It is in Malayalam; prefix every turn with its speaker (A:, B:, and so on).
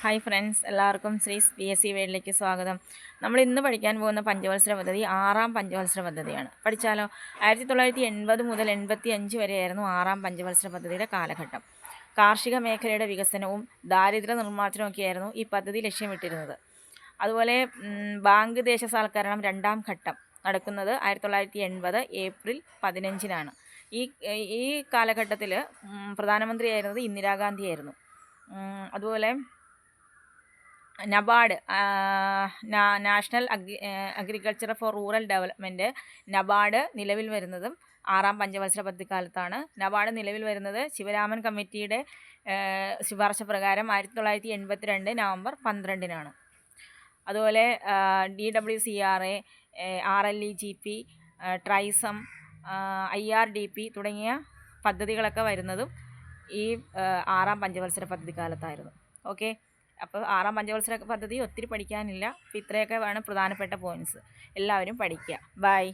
A: ഹായ് ഫ്രണ്ട്സ്, എല്ലാവർക്കും ശ്രീസ് PSC വേഡിലേക്ക് സ്വാഗതം. നമ്മൾ ഇന്ന് പഠിക്കാൻ പോകുന്ന പഞ്ചവത്സര പദ്ധതി 6ാം പഞ്ചവത്സര പദ്ധതിയാണ്. പഠിച്ചാലോ? 1980 മുതൽ 85 വരെയായിരുന്നു 6ാം പഞ്ചവത്സര പദ്ധതിയുടെ കാലഘട്ടം. കാർഷിക മേഖലയുടെ വികസനവും ദാരിദ്ര്യ നിർമ്മാർജ്ജനമൊക്കെയായിരുന്നു ഈ പദ്ധതി ലക്ഷ്യമിട്ടിരുന്നത്. അതുപോലെ ബാങ്ക് ദേശസാൽക്കരണം 2ാം ഘട്ടം നടക്കുന്നത് 1980 ഏപ്രിൽ 15-നാണ്. ഈ കാലഘട്ടത്തിൽ പ്രധാനമന്ത്രിയായിരുന്നത് ഇന്ദിരാഗാന്ധിയായിരുന്നു. അതുപോലെ NABARD, national agriculture four rural development, NABARD നിലവിൽ വരുന്നതും 6ാം പഞ്ചവത്സര പദ്ധതി കാലത്താണ്. നബാർഡ് നിലവിൽ വരുന്നത് ശിവരാമൻ കമ്മിറ്റിയുടെ ശുപാർശ പ്രകാരം 1982 നവംബർ 12-നാണ്. അതുപോലെ DWCRA, RLEGP, ട്രൈസം, IRDP തുടങ്ങിയ പദ്ധതികളൊക്കെ വരുന്നതും ഈ 6ാം പഞ്ചവത്സര പദ്ധതി കാലത്തായിരുന്നു. ഓക്കെ, അപ്പോൾ 6ാം പഞ്ചവത്സര പദ്ധതി ഒത്തിരി പഠിക്കാനില്ല. അപ്പോൾ ഇത്രയൊക്കെ വേണം പ്രധാനപ്പെട്ട പോയിൻറ്റ്സ്. എല്ലാവരും പഠിക്കുക. ബൈ.